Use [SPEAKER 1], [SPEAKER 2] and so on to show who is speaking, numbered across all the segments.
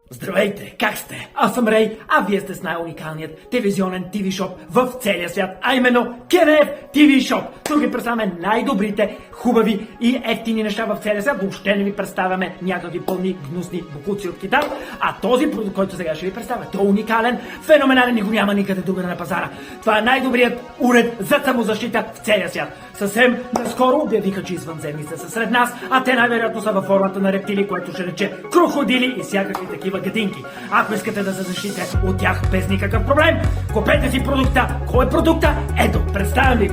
[SPEAKER 1] Здравейте, как сте? Аз съм Рей, а вие сте с най-уникалният телевизионен TV шоп в целия свят, а именно КНФ TV шоп. Тук ви представяме най-добрите, хубави и ефтини неща в целия свят. Въобще не ви представяме някакви пълни гнусни бокуци от Китай, а този продукт, който сега ще ви представя, той е уникален, феноменален и го няма никъде другаде на пазара. Това е най-добрият уред за самозащита в целия свят. Съвсем наскоро обявиха, че извънземните са сред нас, а те най-вероятно са във формата на рептили, което ще рече крокодили и всякакви такива гадинки. Ако искате да се защитите от тях без никакъв проблем, купете си продукта. Кой е продукта? Ето, представям ви.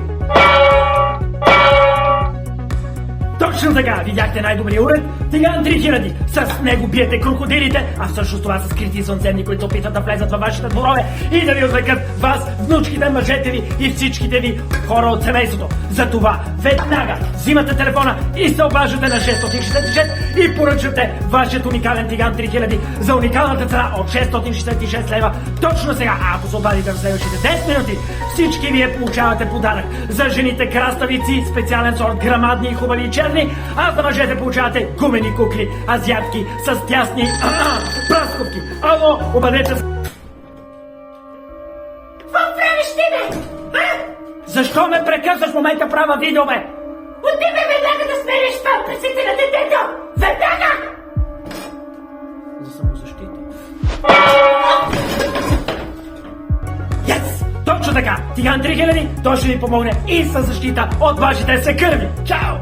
[SPEAKER 1] Точно така, видяхте най-добрия уред, Тиган 3000. С него биете крокодилите, а всъщност това са скрити извънземни, които опитват да влезат във вашите дворове и да ви отвлекат вас, внучките, мъжете ви и всичките ви хора от семейството. Затова веднага взимате телефона и се обаждате на 666 и поръчвате вашият уникален Тиган 3000 за уникалната цена от 666 лева. Точно сега, а ако се обадите в следващите 10 минути, всички вие получавате подарък. За жените краставици, специален сорт, грамадни и хубави и черни, а за мъжете получавате гумени кукли, азиатки, с тясни прасковки. Ало, обадете се.
[SPEAKER 2] Какво правиш ти, бе?
[SPEAKER 1] Защо ме прекъсваш в момента права видео, бе?
[SPEAKER 2] Отивай веднага да смениш памперсите на детето! Веднага!
[SPEAKER 1] За самозащита. Yes! Точно така! Тиган 3000, той ще ви помогне и със защита от вашите секърви. Чао!